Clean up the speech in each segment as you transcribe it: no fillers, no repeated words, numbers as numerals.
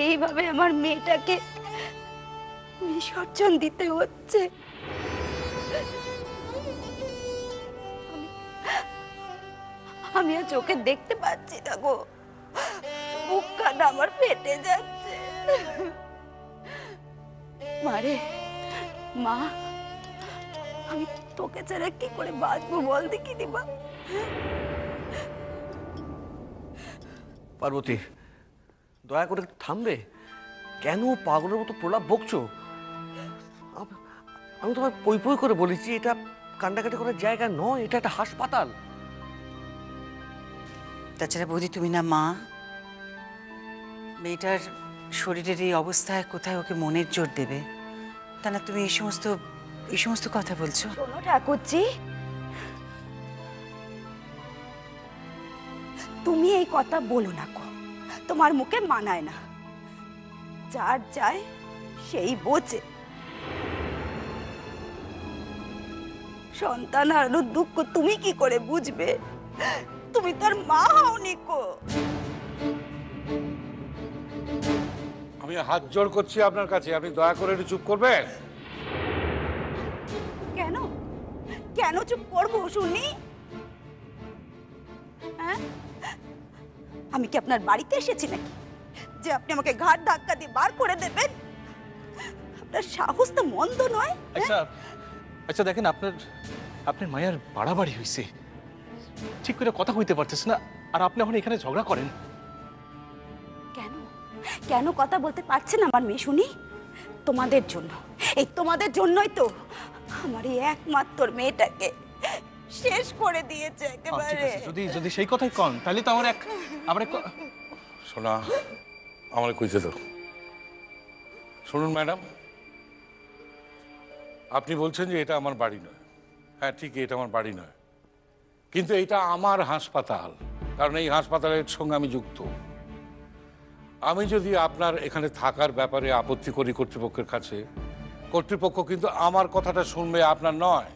এইভাবে আমার মেয়েটাকে বিসর্জন দিতে হচ্ছে। আমি আর চোখে দেখতে পাচ্ছি না গো, বুক কাটা আমার ফেটে যাচ্ছে। মারে, মা, আমি তোকে ছাড়া কি করে বাঁচবো বল দেখি দিবা। পার্বতী, দয়া করে থামবে। কেন পাগলের মতো প্রলাপ বকছো? আমি তোমায় পই পই করে বলেছি এটা কান্নাকাটি করার জায়গা নয়, এটা একটা হাসপাতাল। তাছাড়া বৌদি, তুমি না মা? মেয়েটার শরীরের এই অবস্থায় কোথায় ওকে মনের জোর দেবে? তা না তুমি এই সমস্ত কথা বলছো? শোনো ঠাকুরজি, তুমি এই কথা বলো না গো, তোমার মুখে মানায় না। যার যায় সেই বোঝে। সন্তান হারানোর দুঃখ তুমি কি করে বুঝবে? তুমি তার মা হওনি গো। আমি হাত জোড় করছি আপনার কাছে, আপনি দয়া করে একটু চুপ করবেন। কেন কেন চুপ করবো শুনি? হ্যাঁ, আমি কি আপনার বাড়িতে এসেছি নাকি যে আপনি আমাকে ঘাট ধাক্কা দিয়ে বার করে দেবেন? আপনার সাহস তো মন্দ নয়। আচ্ছা আচ্ছা, দেখেন আপনার মায়ের বাড়াবাড়ি হয়েছে, ঠিক করে কথা কইতে পারতেছে না, আর আপনি এখন এখানে ঝগড়া করেন কেন? কেন কথা বলতে পারছেন আমার মেয়ে শুনি? তোমাদের জন্য, এই তোমাদের জন্যই তো আমার এই একমাত্র মেয়েটাকে শেষ করে দিয়েছে একেবারে। যদি সেই কথাই কন তাহলে তো আমার শোনা, আমার কইতে তো শুনুন ম্যাডাম, আপনি বলছেন যে এটা আমার বাড়ি নয়। হ্যাঁ ঠিকই, এটা আমার বাড়ি নয়, কিন্তু এটা আমার হাসপাতাল, কারণ এই হাসপাতালের সঙ্গে আমি যুক্ত। আমি যদি আপনার এখানে থাকার ব্যাপারে আপত্তি করি কর্তৃপক্ষের কাছে, কর্তৃপক্ষ কিন্তু আমার কথাটা শুনবে, আপনার নয়।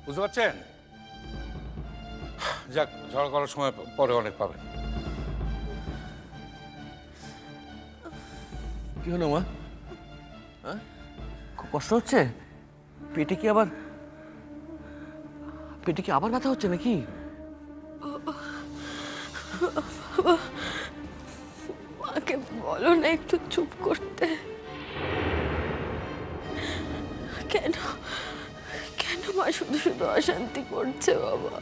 বুঝতে পারছেন? যাক, ঝগড়া করার সময় পরে অনেক পাবেন। কি হলো মা? হ্যাঁ, খুব কষ্ট হচ্ছে? পেটে কি আবার ব্যথা হচ্ছে নাকি? মাকে বলো না একটু চুপ করতে। কেন কেন মা শুধু শুধু অশান্তি করছে বাবা?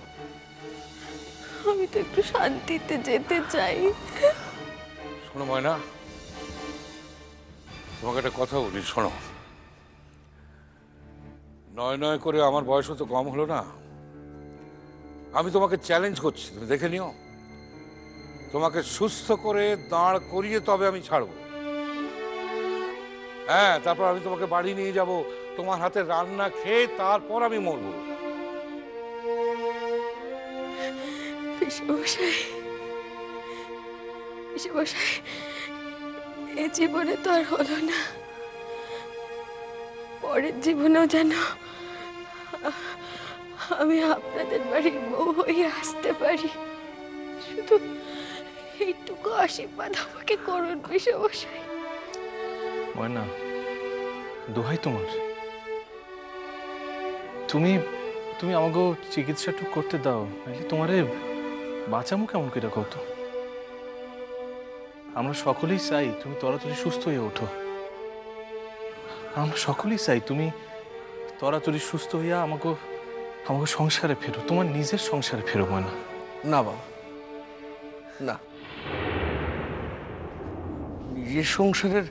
আমি তো একটু শান্তিতে যেতে চাই। শোনো ময়না, তোমাকে একটা কথা বলি, শোনো। নয় নয় করে আমার বয়সও তো কম হলো না। আমি তোমাকে চ্যালেঞ্জ করছি, তুমি দেখে নিও। তোমাকে সুস্থ করে দাঁড় করিয়ে তবে আমি ছাড়বো। হ্যাঁ, তারপর আমি তোমাকে বাড়ি নিয়ে যাব, তোমার হাতে রান্না খেয়ে তারপর আমি মরবো। এ জীবনে তো আর হলো না, পরের জীবনেও যেন আমি আপনাদের বাড়ির বউ হয়ে আসতে পারি। শুধু এইটুকু আশীর্বাদ আমাকে করুন পিসেমশাই। ময়না, দোহাই তোমার, তুমি আমাকে চিকিৎসাটু করতে দাও, নাহলে তোমারে বাঁচামো কেমন করে কত? আমরা সকলেই চাই তুমি তাড়াতাড়ি সুস্থ হয়ে ওঠো। আমরা সকলেই চাই তুমি তাড়াতাড়ি সুস্থ হইয়া আমাকে সংসারে ফেরো, তোমার নিজের সংসারে ফেরো। ময়না না বাবা, না, নিজের সংসারের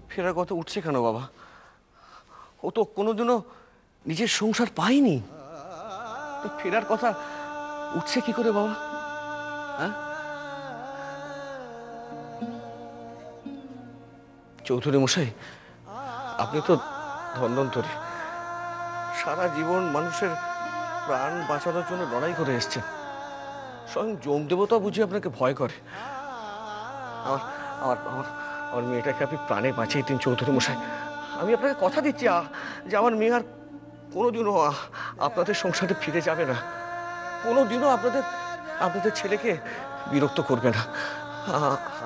ফেরার কথা উঠছে কেন বাবা? ও তো কোনোদিনও নিজের সংসার পায়নি, তো ফেরার কথা উঠছে কি করে বাবা? হ্যাঁ, চৌধুরী মশাই, আপনি তো ধন্বন্তরী, সারা জীবন মানুষের প্রাণ বাঁচানোর জন্য লড়াই করে এসছেন। স্বয়ং যমদেবতা বুঝি আপনাকে ভয় করে। আমার আমার আমার মেয়েটাকে আপনি প্রাণে বাঁচিয়ে দিন চৌধুরী মশাই। আমি আপনাকে কথা দিচ্ছি যে আমার মেয়ে আর কোনোদিনও আপনাদের সংসারে ফিরে যাবে না, কোনোদিনও আপনাদের আপনাদের ছেলেকে বিরক্ত করবে না।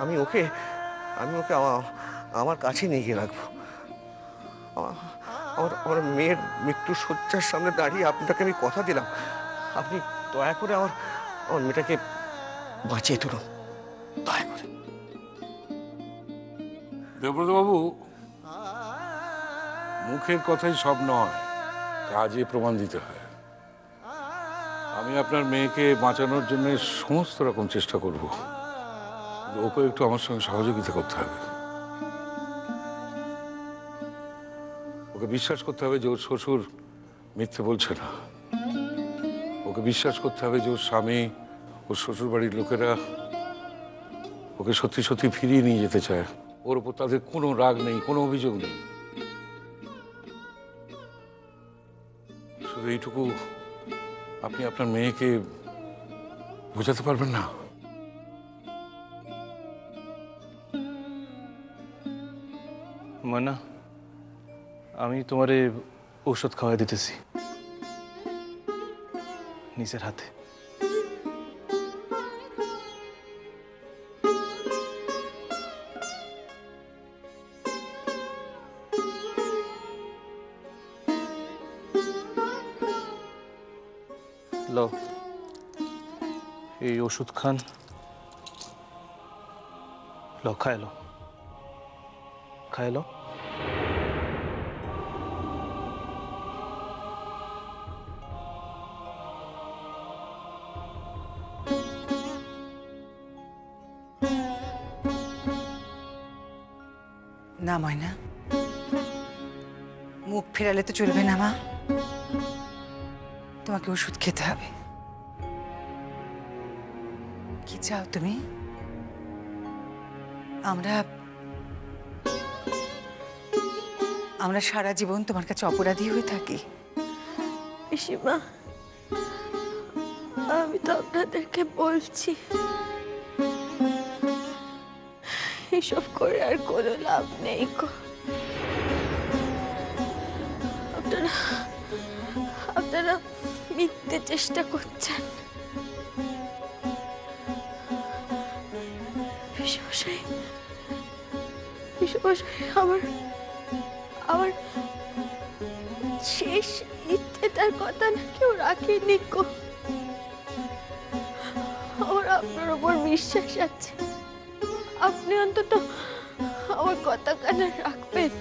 আমি ওকে আমার কাছে নিয়ে গিয়ে রাখবো। আমার মেয়ের মৃত্যু শয্যার সামনে দাঁড়িয়ে আপনাকে আমি কথা দিলাম, আপনি দয়া করে আমার মেয়েটাকে বাঁচিয়ে তুলুন, দয়া করে। দেবব্রতবাবু, মুখের কথাই সব নয়, কাজে প্রমাণ দিতে হয়। আমি আপনার মেয়েকে বাঁচানোর জন্য সমস্ত রকম চেষ্টা করব, ওকে একটু আমার সঙ্গে সহযোগিতা করতে হবে। ওকে বিশ্বাস করতে হবে যে ওর শ্বশুর মিথ্যে বলছে না। ওকে বিশ্বাস করতে হবে যে ওর স্বামী, ওর শ্বশুর বাড়ির লোকেরা ওকে সত্যি সত্যি ফিরিয়ে নিয়ে যেতে চায়। ওর উপর তাদের কোনো রাগ নেই, কোনো অভিযোগ নেই। শুধু এইটুকু আপনি আপনার মেয়েকে বোঝাতে পারবেন না? ময়না, আমি তোমারে ঔষধ খাওয়াই দিতেছি নিজের হাতে। লো, এই ওষুধ খান, লো খাইলো, খাইলো। না ময়না, মুখ ফেরালে তো চলবে না মা, তোমাকে ওষুধ খেতে হবে। কি চাও তুমি? আমরা সারা জীবন তোমার কাছে অপরাধী হয়ে থাকি? পিসিমা, আমি তো আপনাদেরকে বলছি, এসব করে আর কোনো লাভ নেই গো। আপনারা মিথ্যে চেষ্টা করছেন। পিসেমশাই, আমার শেষ ইচ্ছেটার কথা না কেউ রাখেনি গো। আমার আপনার উপর বিশ্বাস আছে, আপনি অন্তত আমার কথা কানে রাখবেন।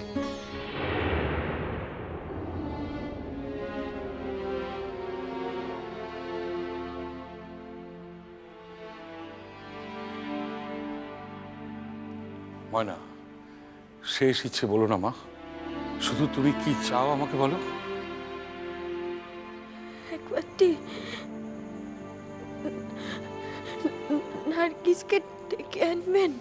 ময়না, শেষ ইচ্ছে বলো না মা, শুধু তুমি কি চাও আমাকে বলো। একবারটি নার্গিসকে ডেকে আনবেন।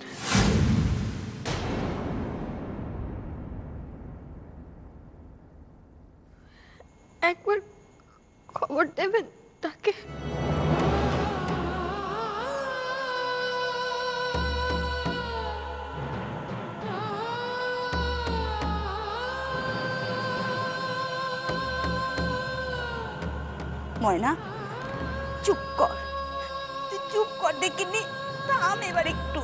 একবার খবর দেবেন তাকে। ময়না, চুপ কর, তুই চুপ কর দেখিনি, থাম এবার একটু।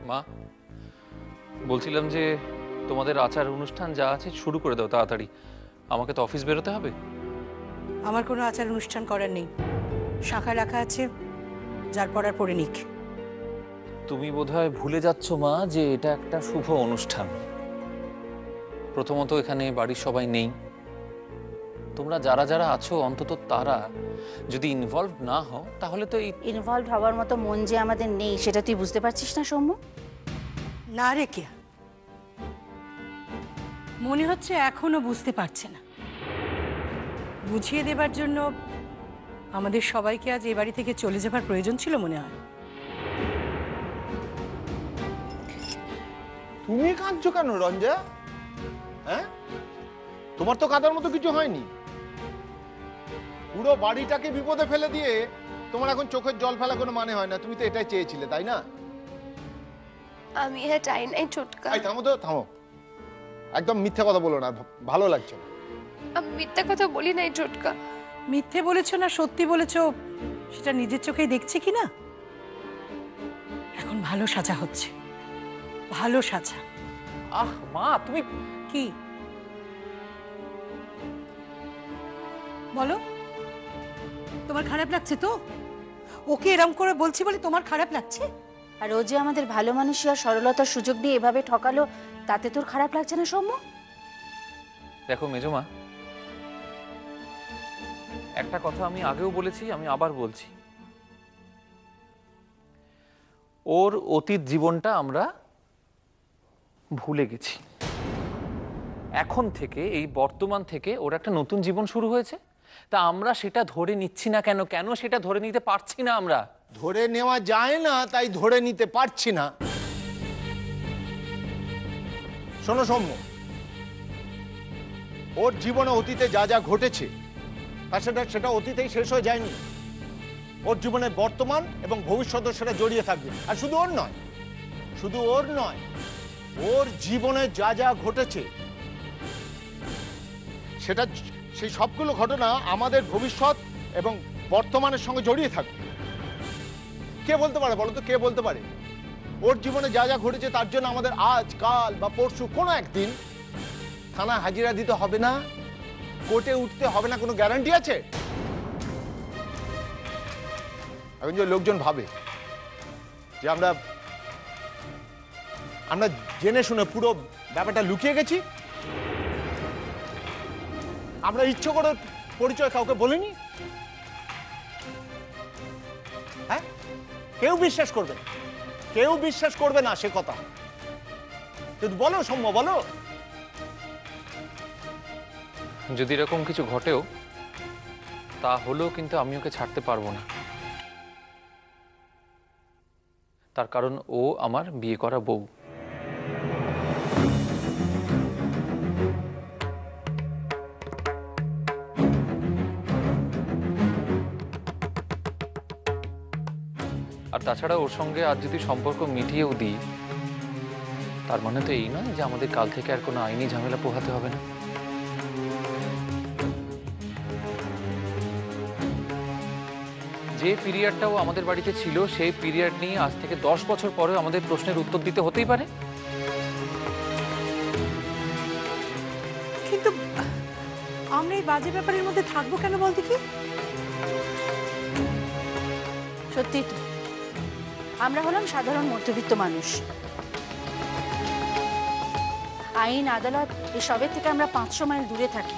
মা, বলছিলাম যে তোমাদের আচার অনুষ্ঠান যা আছে শুরু করে দাও তাড়াতাড়ি, আমাকে তো অফিস বেরোতে হবে। আমার কোনো আচার অনুষ্ঠান করার নেই, শাখায় রাখা আছে, যার পড়ার পড়ে নিক। তুমি বোধহয় ভুলে যাচ্ছ মা যে এটা একটা শুভ অনুষ্ঠান। প্রথমত এখানে বাড়ির সবাই নেই, তোমরা যারা যারা আছো অন্তত তারা যদি ইনভলভ না হও তাহলে তো এই ইনভলভ হওয়ার মতো মন যে আমাদের নেই সেটা তুই বুঝতে পারছিস না সৌম্য? না রে কেয়া, মনে হচ্ছে এখনো বুঝতে পারছে না। বুঝিয়ে দেবার জন্য আমাদের সবাইকে আজ এ বাড়ি থেকে চলে যাবার প্রয়োজন ছিল মনে হয়। তুমি কাঁদছো কেন রঞ্জা? হ্যাঁ, তোমার তো কাঁদার মতো কিছু হয়নি। পুরো বাড়িটাকে বিপদে ফেলে দিয়ে তোমার এখন চোখের জল ফেলা কোনো মানে হয় না, তুমি তো এটাই চেয়েছিলে, তাই না? আমি এটা চাই নাই ছোটকা। এই থামো তো, থামো, একদম মিথ্যা কথা বলো না, ভালো লাগছে না। আমি মিথ্যা কথা বলি নাই ছোটকা। মিথ্যে বলেছো না সত্যি বলেছো সেটা নিজের চোখেই দেখছে কি না। এখন ভালো সাজা হচ্ছে, ভালো সাজা। আহ মা, তুমি কি বলো? তোমার খারাপ লাগছে তো? ওকে এরম করে বলছি বলে তোমার খারাপ লাগছে? আর ও যে আমাদের ভালো মানুষই আর সরলতার সুযোগ দিয়ে এভাবে ঠকালো, তাতে তোর খারাপ লাগছে না সৌম্য? দেখো মেজমা, একটা কথা আমি আগেও বলেছি, আমি আবার বলছি, ওর অতীত জীবনটা আমরা ভুলে গেছি। এখন থেকে, এই বর্তমান থেকে ওর একটা নতুন জীবন শুরু হয়েছে। তা আমরা সেটা ধরে নিচ্ছি না কেন? কেন সেটা ধরে নিতে পারছি না? আমরা ধরে নেওয়া যায় না, তাই ধরে নিতে পারছি না। শোনো সৌম্য, ওর জীবনে অতীতে যা যা ঘটেছে তা সেটা অতীতেই শেষ হয়ে যায়নি। ওর জীবনে বর্তমান এবং ভবিষ্যৎ সেটা জড়িয়ে থাকবে। আর শুধু ওর নয়, শুধু ওর নয়, ওর জীবনে যা যা ঘটেছে সেটা, সেই সবগুলো ঘটনা আমাদের ভবিষ্যৎ এবং বর্তমানের সঙ্গে জড়িয়ে থাকবে। কে বলতে পারে বলো তো, কে বলতে পারে ওর জীবনে যা যা ঘটেছে তার জন্য আমাদের আজ, কাল বা পরশু কোনো একদিন থানা হাজিরা দিতে হবে না, কোর্টে উঠতে হবে না, কোনো গ্যারান্টি আছে? এখন যে লোকজন ভাবে যে আমরা জেনে শুনে পুরো ব্যাপারটা লুকিয়ে গেছি, আমরা ইচ্ছে করে পরিচয় কাউকে বলিনি, হ্যাঁ, কেউ বিশ্বাস করবে না, কেউ বিশ্বাস করবে না সে কথা। কিন্তু বলো সৌম্য, বলো। যদি এরকম কিছু ঘটেও, তাহলেও কিন্তু আমি ওকে ছাড়তে পারবো না। তার কারণ ও আমার বিয়ে করা বউ। আর তাছাড়া ওর সঙ্গে আজ যদি সম্পর্ক মিটিয়েও দিই, তার মানে তো এই নয় যে আমাদের কাল থেকে আর কোনো আইনি ঝামেলা পোহাতে হবে না। যে পিরিয়ডটাও আমাদের বাড়িতে ছিল, সেই পিরিয়ড নিয়ে আজ থেকে 10 বছর পরেও আমাদের প্রশ্নের উত্তর দিতে হতেই পারে। কিন্তু আমরা এই বাজে ব্যাপারের মধ্যে থাকবো কেন বলতে কি? সত্যি তো, আমরা হলাম সাধারণ মধ্যবিত্ত মানুষ। আইন, আদালত এসবের থেকে আমরা 500 মাইল দূরে থাকি।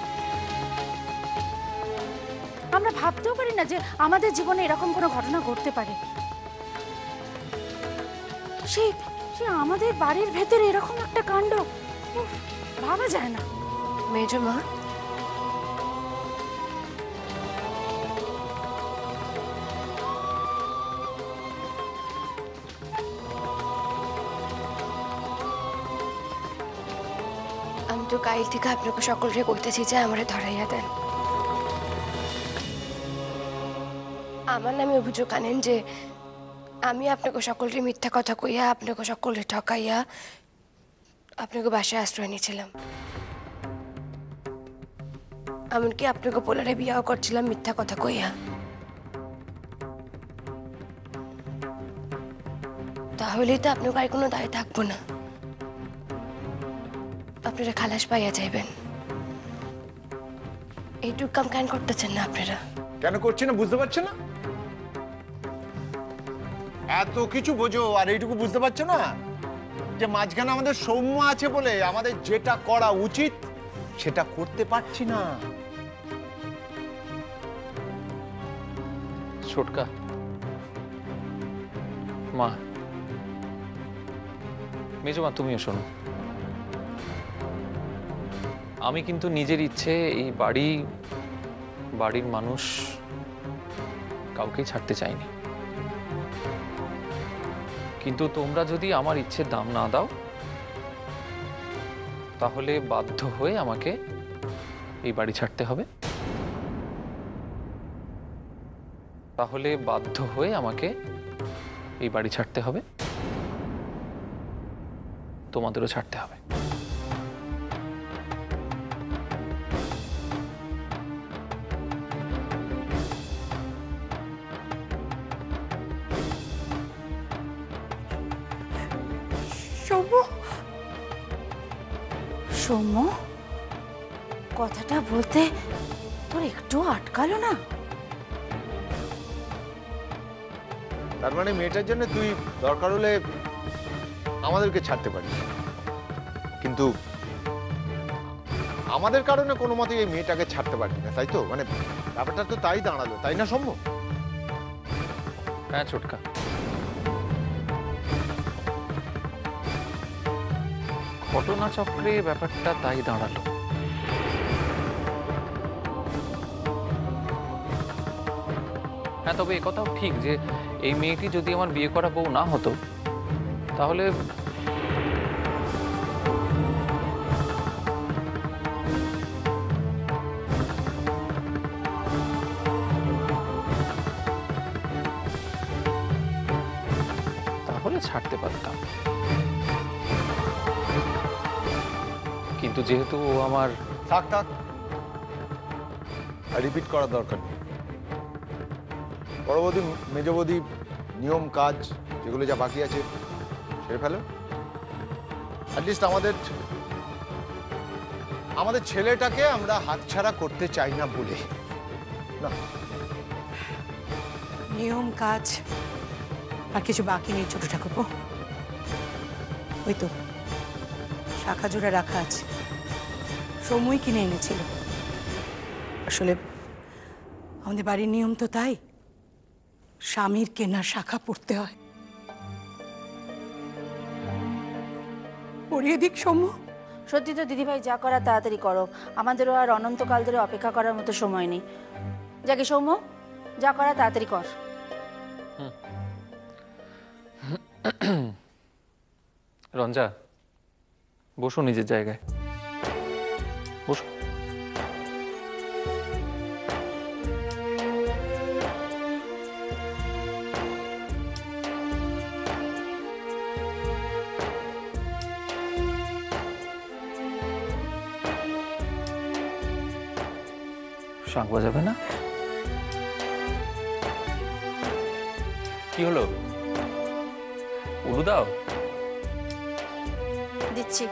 আমরা ভাবতেও পারি না যে আমাদের জীবনে এরকম কোনো ঘটনা ঘটতে পারে। সে আমাদের বাড়ির ভেতরে এরকম একটা কাণ্ড ভাবা যায় না। মেজমা, আমি তো কাল থেকে আপনাকে সকলকে কইতেছি যে আমারে ধরাইয়া দেন। আমার নামে অভিযোগ আনেন যে আমি আপনাকে সকলকে মিথ্যা কথা কইয়া, আপনাকে সকলকে ঠকাইয়া আপনাকে বাসায় আশ্রয় নিয়েছিলাম। এমনকি আপনাকে পোলারে বিয়াও করছিলাম মিথ্যা কথা কইয়া। তাহলেই তো আপনার আর কোনো দায় থাকবো না, আপনারা খালাস পাইয়া যাইবেন। এইটুক কাম কেন করতেছেন না আপনারা? কেন করছি না বুঝতে পারছো না? এত কিছু বোঝো আর এইটুকু বুঝতে পারছো না যে মাঝখানে আমাদের সৌম্য আছে বলে আমাদের যেটা করা উচিত সেটা করতে পারছি না। ছোটকা মা, মেজমা তুমিও শোনো। আমি কিন্তু নিজের ইচ্ছে এই বাড়ির মানুষ কাউকেই ছাড়তে চাইনি। কিন্তু তোমরা যদি আমার ইচ্ছের দাম না দাও, তাহলে বাধ্য হয়ে আমাকে এই বাড়ি ছাড়তে হবে। তাহলে বাধ্য হয়ে আমাকে এই বাড়ি ছাড়তে হবে, তোমাদেরও ছাড়তে হবে। সৌম্য, কথাটা বলতে তোর একটু আটকালো না? তার মানে মেয়েটার জন্য তুই দরকার হলে আমাদেরকে ছাড়তে পারিস, কিন্তু আমাদের কারণে কোনো মতে এই মেয়েটাকে ছাড়তে পারবি না, তাই তো? মানে ব্যাপারটা তো তাই দাঁড়ালো, তাই না সৌম্য? হ্যাঁ ছোটকা, ঘটনাচক্রে ব্যাপারটা তাই দাঁড়ালো। হ্যাঁ, তবে একথাও ঠিক যে এই মেয়েটি যদি আমার বিয়ে করা বউ না হতো তাহলে ছাড়তে পারতাম, কিন্তু যেহেতু ও আমার... থাক থাক, রিপিট করার দরকার নেই। বড় বৌদি, মেজ বৌদি, নিয়ম কাজ যেগুলো যা বাকি আছে সেরে ফেলো। অ্যাটলিস্ট আমাদের ছেলেটাকে আমরা হাতছাড়া করতে চাই না বলে না। নিয়ম কাজ আর কিছু বাকি নেই ছোট ঠাকুরপো। ওই তো শাখা জোড়া রাখা আছে, সময় কিনে এনেছিল। আসলে আমাদের বাড়ির নিয়ম তো তাই, স্বামীর কেনা শাখা পড়তে হয়। পড়িয়ে দিক সৌম্য। সত্যি তো দিদিভাই, যা করা তাড়াতাড়ি করো, আমাদেরও আর অনন্তকাল ধরে অপেক্ষা করার মতো সময় নেই। যাকে সৌম্য, যা করা তাড়াতাড়ি কর। রঞ্জা, বসো নিজের জায়গায়, বসো। শাঁখ বাজাবে না? কি হলো, উলু দাও। দিচ্ছি।